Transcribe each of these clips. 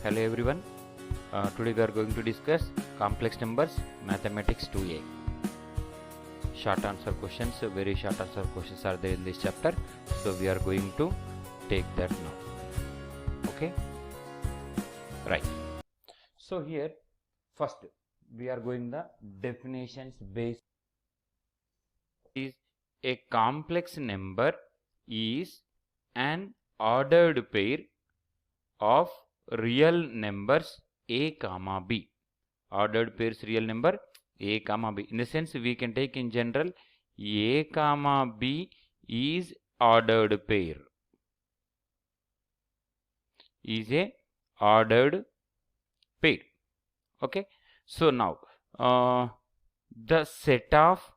Hello everyone. Today we are going to discuss complex numbers mathematics 2A. Short answer questions, very short answer questions are there in this chapter. So we are going to take that now. Okay. Right. So here first we are going the definitions based. Is a complex number is an ordered pair of real numbers a comma b. Ordered pairs real number a comma b. In the sense we can take in general a comma b is ordered pair. Is a ordered pair. Okay. So now the set of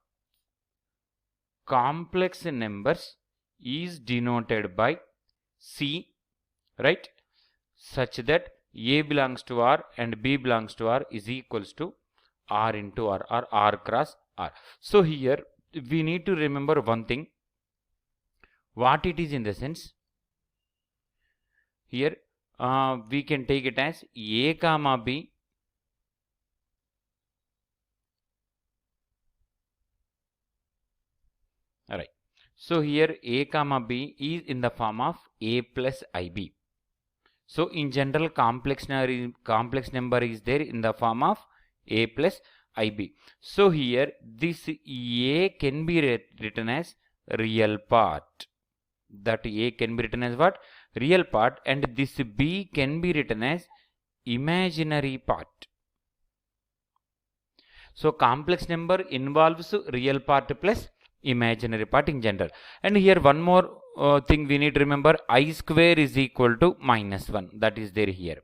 complex numbers is denoted by C, right? Such that A belongs to R and B belongs to R is equals to R into R or R cross R. So here we need to remember one thing. What it is in the sense, here we can take it as A comma B Alright. So here A comma B is in the form of A plus IB. So in general complex number is there in the form of A plus IB. So here this A can be written as real part. That A can be written as what? Real part, and this B can be written as imaginary part. So complex number involves real part plus imaginary part in general. And here one more thing we need to remember, I square is equal to minus 1. That is there here.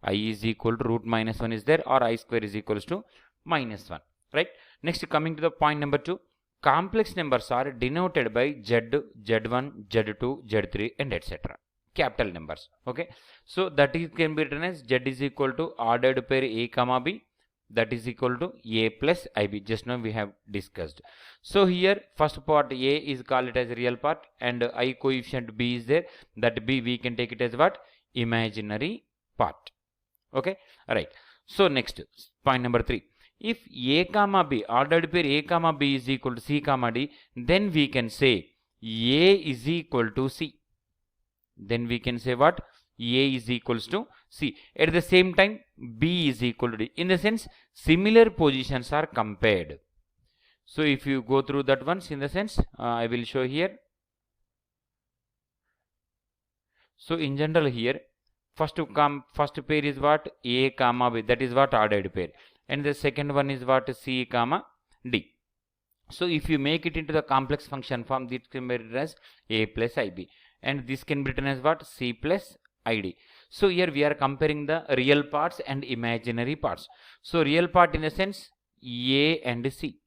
I is equal to root minus 1 is there, or I square is equals to minus 1. Right. Next, coming to the point number 2. Complex numbers are denoted by Z, Z1, Z2, Z3 and etc. Capital numbers. Okay. So that is can be written as Z is equal to ordered pair A comma B. That is equal to A plus IB. Just now we have discussed. So here first part A is called it as real part and I coefficient B is there. That B we can take it as what? Imaginary part. Okay. Alright. So next point number 3. If A comma B, ordered pair A comma B is equal to C comma D, then we can say A is equal to C. Then we can say what? A is equals to C. At the same time B is equal to D. In the sense similar positions are compared. So if you go through that once, in the sense I will show here. So in general here first pair is what? A comma B. That is what? Ordered pair. And the second one is what? C comma D. So if you make it into the complex function form, this can be written as A plus IB. And this can be written as what? C plus ID. So here we are comparing the real parts and imaginary parts. So real part in the sense A and C.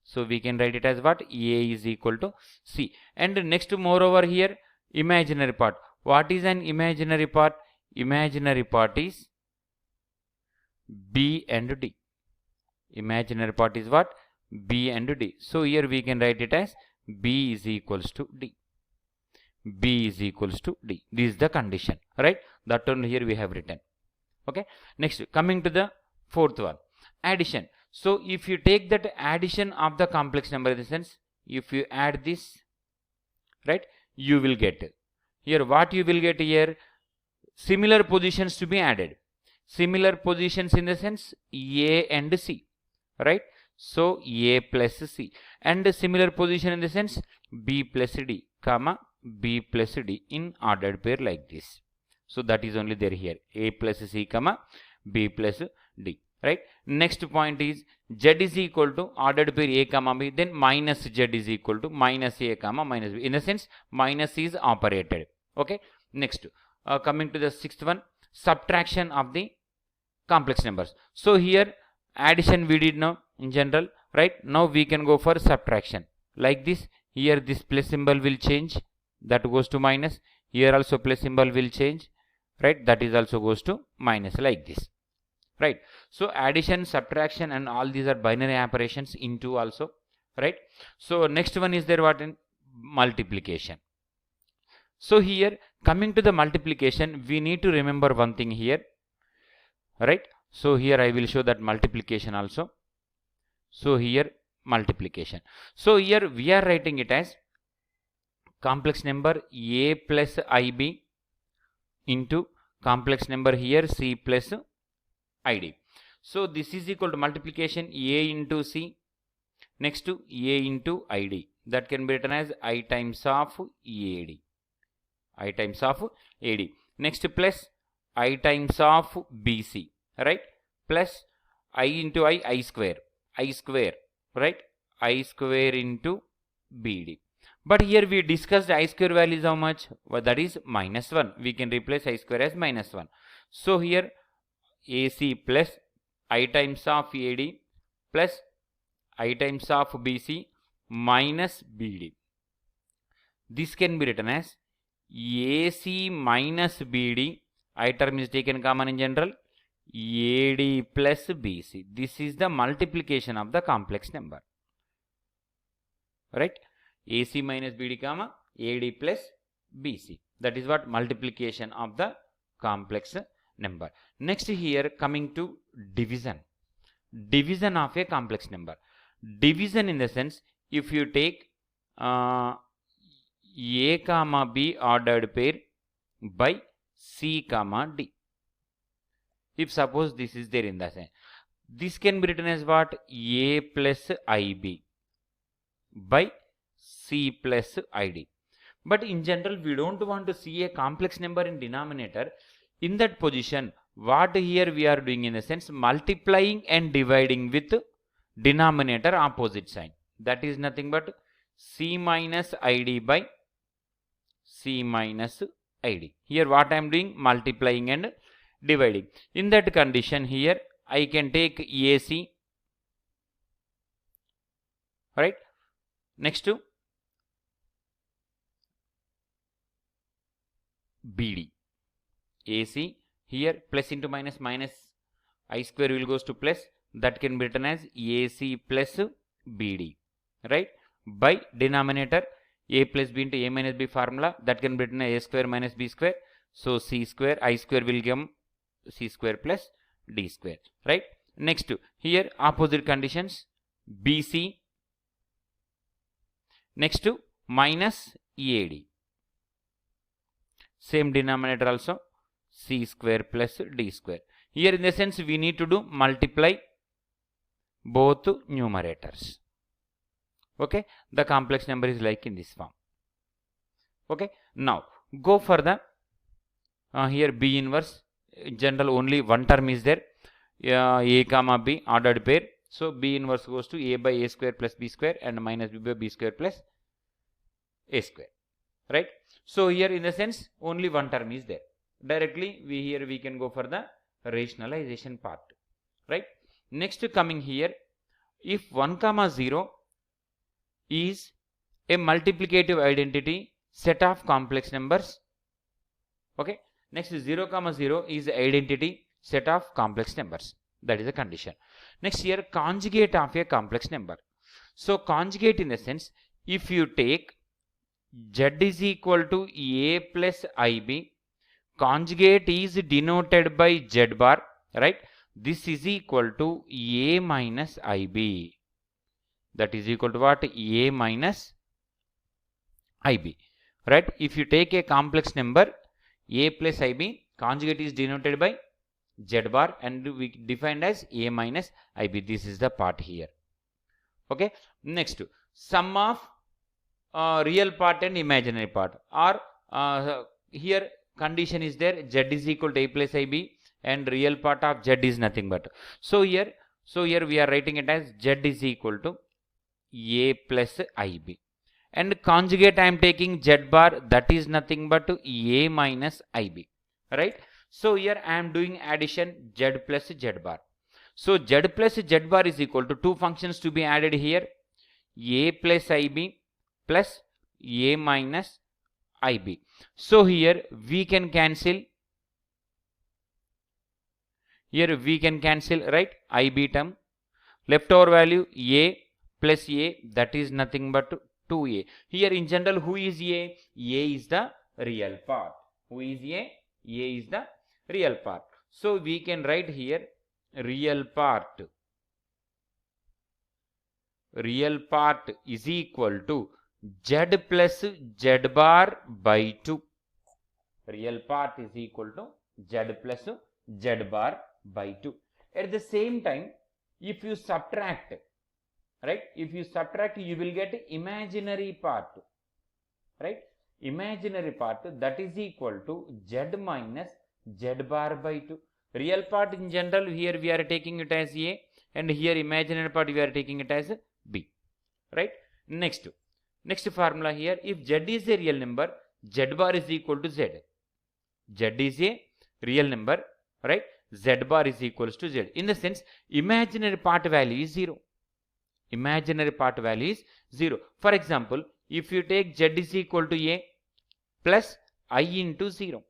So we can write it as what? A is equal to C. And next moreover here imaginary part. What is an imaginary part? Imaginary part is B and D. Imaginary part is what? B and D. So here we can write it as B is equals to D. B is equals to D. This is the condition, right? That one here we have written. Okay. Next, coming to the fourth one, addition. So if you take that addition of the complex number, in the sense if you add this, right, you will get here what you will get here, similar positions to be added. Similar positions in the sense A and C, right? So A plus C, and similar position in the sense B plus D, comma B plus D in ordered pair like this. So that is only there here, A plus C comma B plus D, right? Next point is Z is equal to ordered pair A comma B, then minus Z is equal to minus A comma minus B. In the sense minus is operated. Okay. Next, coming to the sixth one, subtraction of the complex numbers. So here addition we did now in general, right? Now we can go for subtraction like this. Here this plus symbol will change, that goes to minus. Here also plus symbol will change, right? That is also goes to minus like this, right? So addition, subtraction and all these are binary operations into also, right? So next one is there what? In multiplication. So here coming to the multiplication, we need to remember one thing here. right? So here I will show that multiplication also. So here multiplication. So here we are writing it as complex number a plus ib into complex number here c plus id. So this is equal to multiplication a into c next to a into id. That can be written as I times of ad. I times of ad. Next plus I times of bc, right? Plus I into I square, right? I square into bd. But here we discussed I square value is how much? Well, that is minus 1. We can replace I square as minus 1. So here AC plus I times of AD plus I times of BC minus BD. This can be written as AC minus BD. I term is taken common in general. AD plus BC. This is the multiplication of the complex number. Right? AC minus BD comma AD plus BC. That is what multiplication of the complex number. Next here coming to division. Division of a complex number. Division in the sense if you take A comma B ordered pair by C comma D. If suppose this is there in the sense. This can be written as what? A plus IB by C plus ID. But in general, we don't want to see a complex number in denominator. In that position, what here we are doing in the sense multiplying and dividing with denominator opposite sign. That is nothing but C minus ID by C minus ID. Here what I am doing? Multiplying and dividing. In that condition here, I can take AC, right? Next to BD. AC here plus into minus, minus I square will goes to plus. That can be written as AC plus BD, right? By denominator A plus B into A minus B formula. That can be written as A square minus B square. So C square, I square will give C square plus D square, right? Next here opposite conditions BC next to minus EAD. Same denominator also C square plus D square. Here in the sense we need to do multiply both numerators. Okay, the complex number is like in this form. Okay, now go for the here B inverse. In general only one term is there, A comma B ordered pair. So B inverse goes to A by A square plus B square and minus B by B square plus A square, right? So here in the sense only one term is there. Directly we can go for the rationalization part, right? Next coming here, if 1 comma 0 is a multiplicative identity set of complex numbers, okay? Next 0 comma 0 is identity set of complex numbers. That is the condition. Next here conjugate of a complex number. So conjugate in the sense if you take Z is equal to A plus IB, conjugate is denoted by Z bar, right? This is equal to A minus IB. That is equal to what? A minus IB, right? If you take a complex number A plus IB, conjugate is denoted by Z bar and we defined as A minus IB. This is the part here. Okay. Next, sum of real part and imaginary part, or here condition is there, Z is equal to A plus IB and real part of Z is nothing but. So here we are writing it as Z is equal to A plus IB. And conjugate I am taking Z bar, that is nothing but A minus IB, right? So here I am doing addition Z plus Z bar. So Z plus Z bar is equal to two functions to be added here, A plus IB plus A minus IB. So here we can cancel, right? IB term, leftover value A plus A, that is nothing but 2A. Here in general who is A? A is the real part. Who is A? A is the real part. So we can write here real part is equal to z plus z bar by 2. Real part is equal to z plus z bar by 2. At the same time, if you subtract, right, if you subtract, you will get imaginary part, right, imaginary part, that is equal to z minus z bar by 2. Real part in general, here we are taking it as A, and here imaginary part we are taking it as B, right. Next formula here, if z is a real number, z bar is equal to z. Z is a real number, right, z bar is equals to z. In the sense, imaginary part value is 0. Imaginary part value is 0. For example, if you take z is equal to A plus I into 0.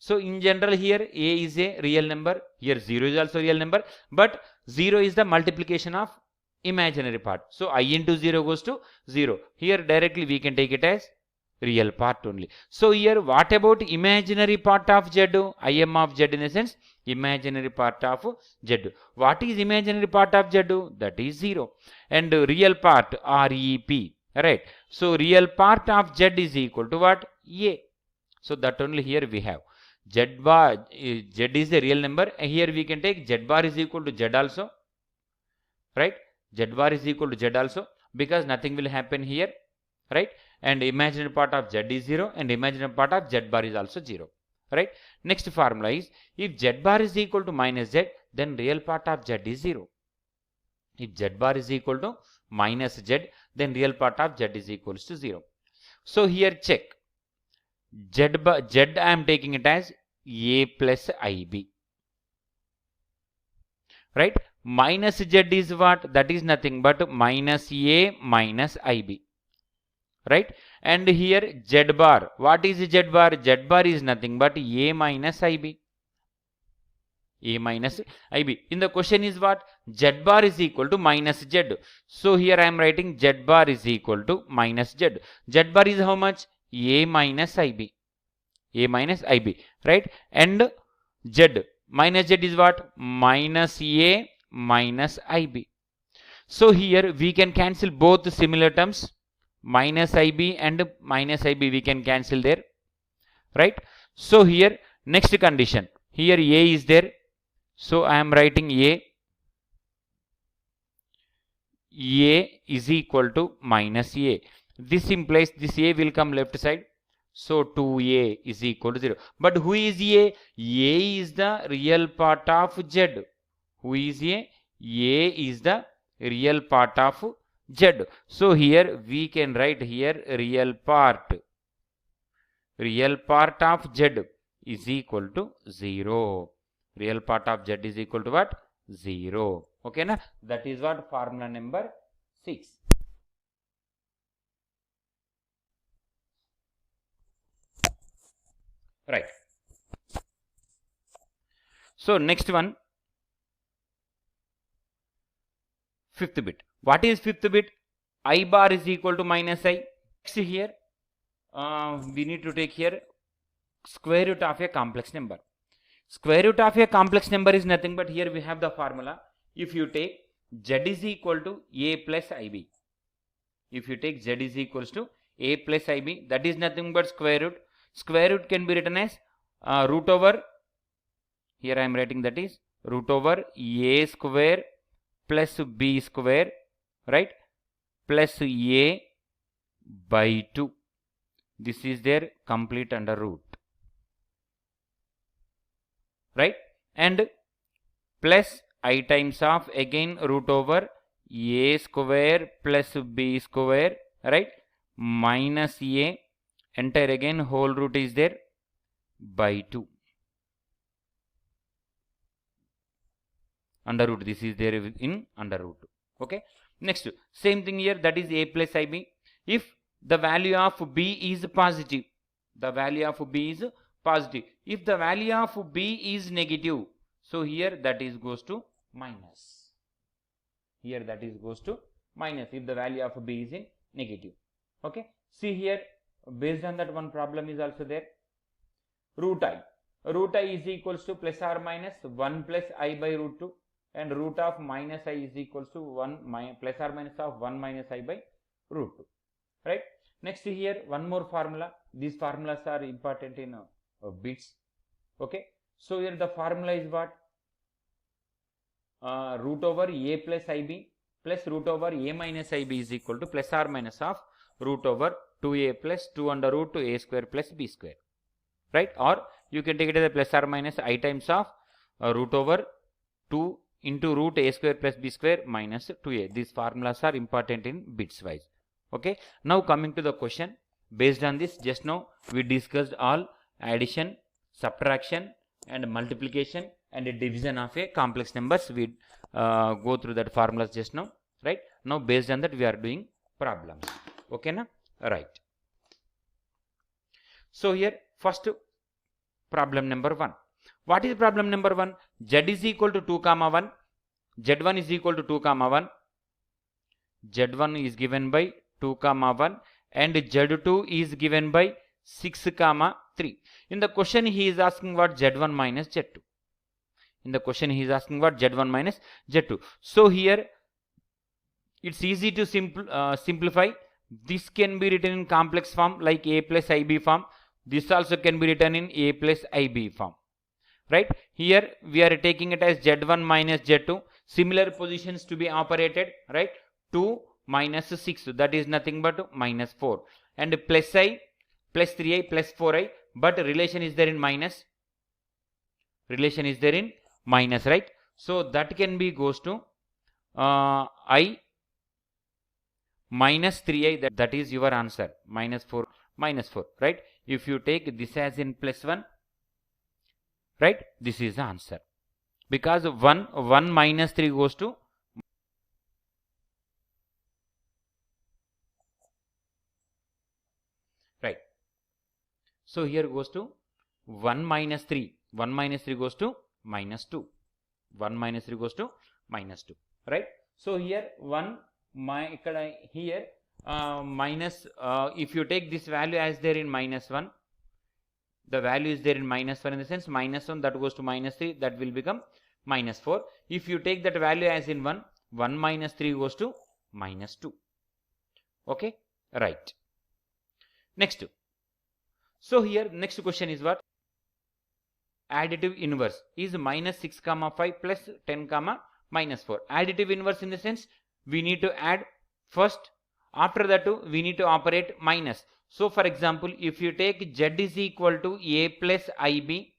So in general here A is a real number, here 0 is also real number, but 0 is the multiplication of imaginary part. So I into 0 goes to 0. Here directly we can take it as real part only. So here what about imaginary part of z? Im of z, in a sense imaginary part of z. What is imaginary part of z? That is 0. And real part REP, right. So real part of z is equal to what? A. So that only here we have z bar, z is a real number. Here we can take z bar is equal to z also, right. Z bar is equal to z also, because nothing will happen here, right. And imaginary part of z is 0 and imaginary part of z bar is also 0, right. Next formula is, if z bar is equal to minus z, then real part of z is 0. If z bar is equal to minus z, then real part of z is equals to 0. So here check, z I am taking it as A plus IB, right. Minus z is what? That is nothing but minus A minus IB, right. And here z bar, what is z bar? Z bar is nothing but A minus IB. A minus IB. In the question is what? Z bar is equal to minus z. So here I am writing z bar is equal to minus z. Z bar is how much? A minus IB. A minus IB, right. And z minus z is what? Minus A minus IB. So here we can cancel both similar terms. Minus IB and minus IB we can cancel there, right. So here next condition, here A is there. So I am writing A is equal to minus A. This implies this A will come left side. So 2A is equal to 0. But who is A? A is the real part of Z. Who is A? A is the real part of Z. So here we can write here real part of Z is equal to 0. Real part of Z is equal to what? 0. Okay, na? That is what formula number 6. Right. So next one, fifth bit. What is fifth bit? I bar is equal to minus I. Next here, we need to take here square root of a complex number. Square root of a complex number is nothing but here we have the formula. If you take z is equal to A plus IB. If you take z is equals to A plus IB, that is nothing but square root. Square root can be written as root over, here I am writing that is root over A square plus B square, right, plus A by 2. This is their complete under root, right, and plus I times of again root over A square plus B square, right, minus A, entire again whole root is there by 2. Under root, this is there in under root. Okay. Next, same thing here, that is A plus IB. If the value of B is positive, the value of B is positive. If the value of B is negative, so here that is goes to minus. Here that is goes to minus if the value of B is in negative. Okay. See here, based on that one problem is also there. Root I. root I is equals to plus or minus 1 plus I by root 2, and root of minus I is equals to 1 plus or minus of 1 minus I by root 2, right? Next here one more formula. These formulas are important in bits. Okay, so here the formula is what? Root over a plus ib plus root over a minus ib is equal to plus or minus of root over 2a plus 2 under root to a square plus b square, right? Or you can take it as a plus or minus I times of root over 2 into root a square plus b square minus 2a. These formulas are important in bits wise. Okay, now coming to the question. Based on this, just now we discussed all addition, subtraction and multiplication and division of a complex numbers. We go through that formulas just now, right? Now based on that we are doing problems. Okay na? Right. So here first problem number 1. What is problem number 1? Z is equal to 2 comma 1. Z1 is equal to 2 comma 1. Z1 is given by 2 comma 1 and Z2 is given by 6 comma 3. In the question he is asking what? Z1 minus Z2. In the question he is asking what? Z1 minus Z2. So here it's easy to simplify. This can be written in complex form like a plus ib form. This also can be written in a plus ib form, right? Here we are taking it as Z1 minus Z2. Similar positions to be operated, right? 2 minus 6, that is nothing but minus 4, and plus I plus 3i plus 4i, but relation is there in minus. Relation is there in minus, right? So that can be goes to I minus 3i, that is your answer, minus 4, right? If you take this as in plus 1, right, this is the answer, because 1 minus 3 goes to, right? So here goes to 1 minus 3, 1 minus 3 goes to minus 2, 1 minus 3 goes to minus 2, right? So here here minus, if you take this value as there in minus 1, the value is there in minus 1, in the sense minus 1 that goes to minus 3, that will become minus 4. If you take that value as in 1, 1 minus 3 goes to minus 2. Okay, right. Next. So here next question is what? Additive inverse is minus 6 comma 5 plus 10 comma minus 4. Additive inverse in the sense we need to add first, after that we need to operate minus. So for example, if you take Z is equal to a plus ib,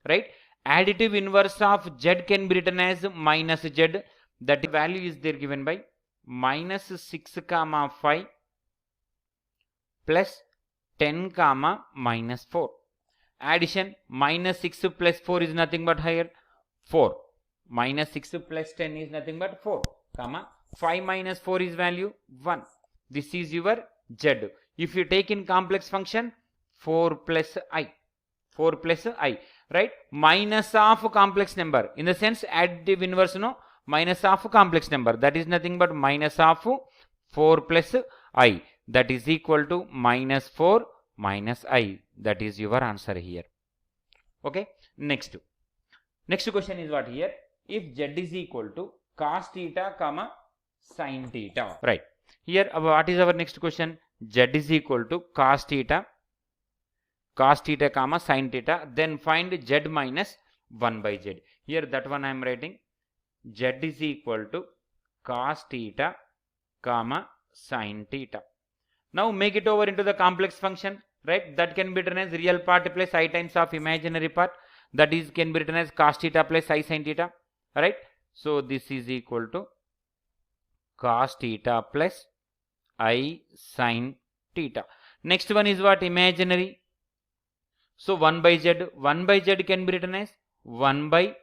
right? Additive inverse of Z can be written as minus Z. That value is there given by minus 6 comma 5 plus 10 comma minus 4. Addition, minus 6 plus 4 is nothing but here 4. Minus 6 plus 10 is nothing but 4, comma 5 minus 4 is value 1. This is your Z. If you take in complex function, 4 plus I, right? Minus of complex number, in the sense additive inverse, no, minus of complex number, that is nothing but minus of 4 plus I, that is equal to minus 4 minus I. That is your answer here. Okay, next question is what here? If Z is equal to cos theta comma sin theta, right? Here what is our next question? Z is equal to cos theta comma sin theta, then find Z minus 1 by Z. Here that one I am writing, Z is equal to cos theta comma sin theta. Now make it over into the complex function, right? That can be written as real part plus I times of imaginary part, that is can be written as cos theta plus I sin theta, right? So this is equal to cos theta plus I sin theta. Next one is what? Imaginary. So 1 by Z can be written as 1 by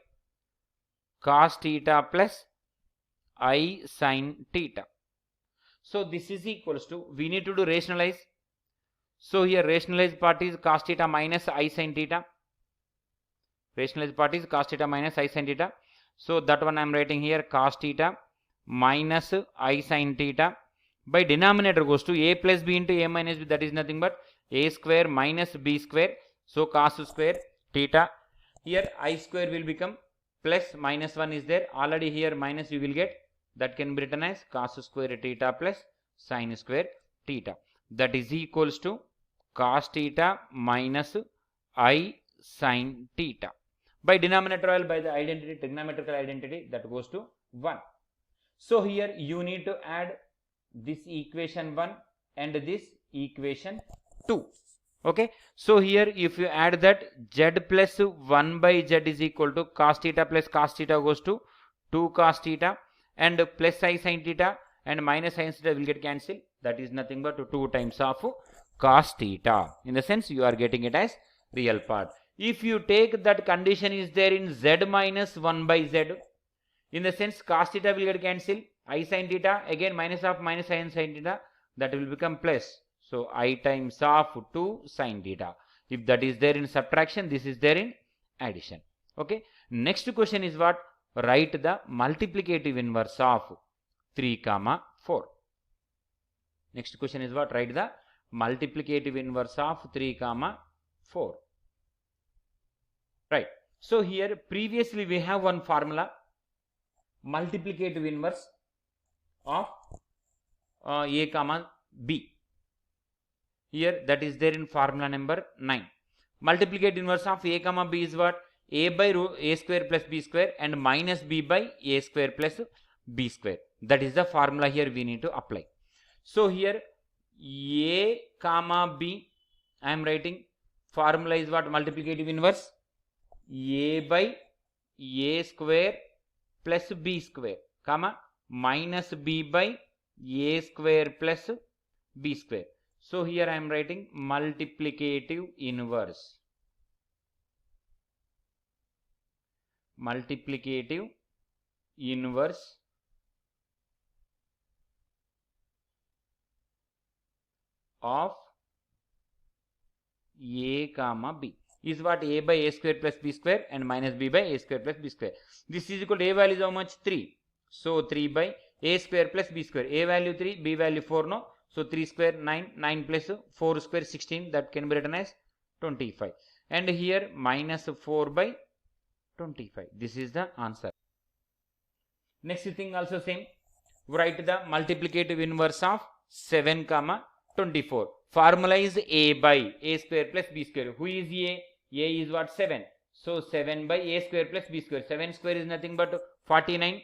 cos theta plus I sin theta. So this is equals to, we need to do rationalize. So here rationalized part is cos theta minus I sin theta. Rationalized part is cos theta minus I sin theta. So that one I am writing here, cos theta minus I sin theta, by denominator goes to a plus b into a minus b, that is nothing but a square minus b square. So cos square theta Here I square will become plus minus 1 is there. Already here minus you will get. That can be written as cos square theta plus sin square theta. That is equals to cos theta minus I sin theta. By denominator, by the identity, trigonometrical identity, that goes to 1. So here you need to add this equation 1 and this equation 2. Okay. So here if you add that, z plus 1 by z is equal to cos theta plus cos theta goes to 2 cos theta, and plus I sin theta and minus sin theta will get cancelled. That is nothing but 2 times of cos theta. In the sense you are getting it as real part. If you take that condition is there in z minus 1 by z, in the sense cos theta will get cancelled. I sin theta again minus of minus I sin theta, that will become plus. So I times of 2 sin theta. If that is there in subtraction, this is there in addition. Okay. Next question is what? Write the multiplicative inverse of 3, 4. Next question is what? Write the multiplicative inverse of 3, 4. Right. So here previously we have one formula, multiplicative inverse of a, b. Here that is there in formula number 9. Multiplicative inverse of a, b is what? A by a square plus b square and minus b by a square plus b square. That is the formula here we need to apply. So here a, b, I am writing formula is what? Multiplicative inverse a by a square plus b square, comma, minus b by a square plus b square. So here I am writing multiplicative inverse. Multiplicative inverse of a, b is what? A by a square plus b square and minus b by a square plus b square. This is equal to a value is how much? 3. So 3 by a square plus b square. A value 3, b value 4, no. So 3 square 9, 9 plus 4 square 16, that can be written as 25. And here minus 4 by 25. This is the answer. Next thing also same. Write the multiplicative inverse of 7, 24. Formula is a by a square plus b square. Who is a? A is what? 7. So 7 by a square plus b square. 7 square is nothing but 49.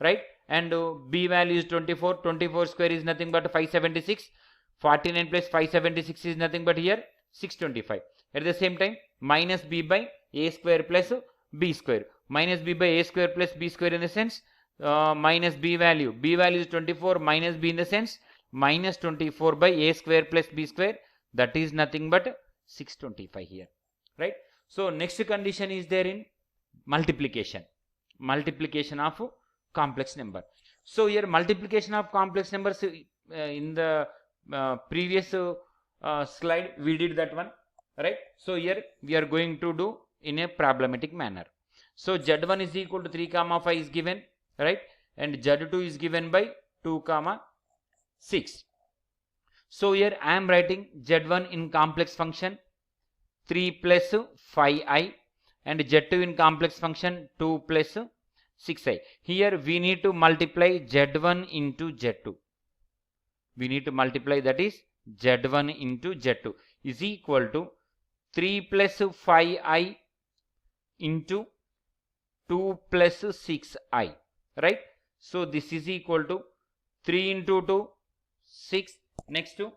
Right? And b value is 24. 24 square is nothing but 576. 49 plus 576 is nothing but here 625. At the same time, minus b by a square plus b square. Minus b by a square plus b square in the sense minus b value. B value is 24 minus b in the sense minus 24 by a square plus b square. That is nothing but 625 here. Right? So next condition is there in multiplication. Multiplication of complex number. So here multiplication of complex numbers in the previous slide we did that one, right? So here we are going to do in a problematic manner. So z1 is equal to 3, 5 is given, right? And z2 is given by 2, 6. So here I am writing z1 in complex function 3 plus 5i and z2 in complex function 2 plus 6i. Here we need to multiply z1 into z2. We need to multiply, that is z1 into z2 is equal to 3 plus 5i into 2 plus 6i, right? So this is equal to 3 into 2 6, next to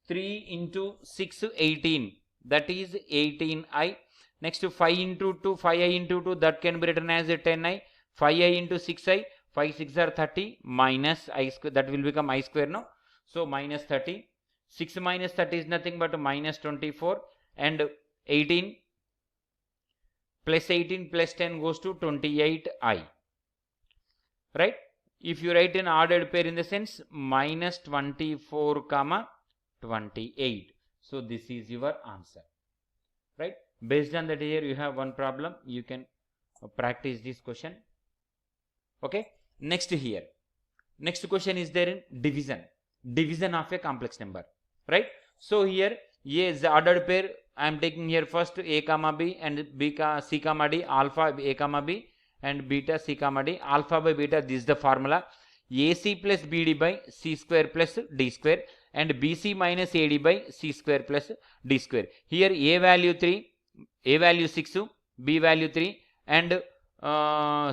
3 into 6 18, that is 18i. Next to 5 into 2, 5i into 2, that can be written as a 10i. 5i into 6i, 5 6 are 30 minus I square, that will become I square, no? So minus 30. 6 minus 30 is nothing but minus 24, and 18 plus 18 plus 10 goes to 28i, right? If you write an ordered pair in the sense minus 24, 28. So this is your answer, right? Based on that, here you have one problem. You can practice this question. Okay. Next here. Next question is there in division. Division of a complex number, right? So here A is the ordered pair I am taking here first a comma b and b c comma d, alpha a comma b and beta c comma d. Alpha by beta, this is the formula. AC plus BD by C square plus D square and BC minus AD by C square plus D square. Here A value 3, A value 6, B value 3 and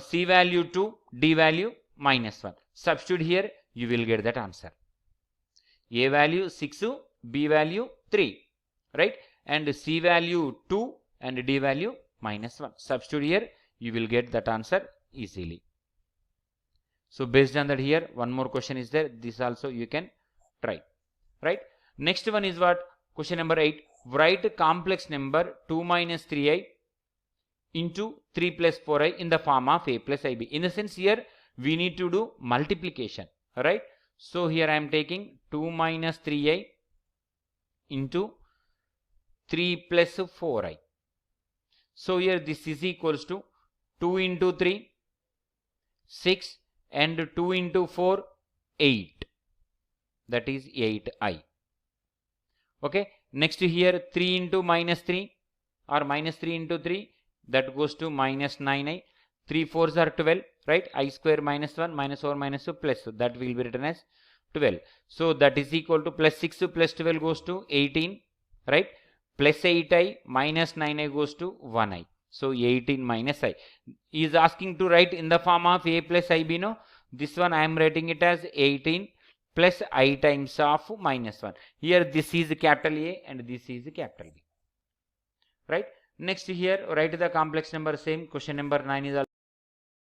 C value 2, D value minus 1. Substitute here, you will get that answer. A value 6, B value 3, right? And C value 2 and D value minus 1. Substitute here, you will get that answer easily. So based on that, here one more question is there. This also you can try, right? Next one is what? Question number 8. Write complex number 2 minus 3i into 3 plus 4i in the form of a plus ib. In the sense, here we need to do multiplication, right? So here I am taking 2 minus 3i into 3 plus 4i. So here this is equals to 2 into 3, 6 and 2 into 4, 8. That is 8i. Okay. Next here 3 into minus 3 or minus 3 into 3, that goes to minus 9i. 3 4s are 12, right? I square minus 1 minus 4 minus 2 plus, so that will be written as 12. So that is equal to plus 6 plus 12 goes to 18, right? Plus 8i minus 9i goes to 1i. So 18 minus I. He is asking to write in the form of a plus ib, no? This one I am writing it as 18 plus I times of minus 1. Here this is capital A and this is capital B, right? Next here, write the complex number, same. Question number 9 is also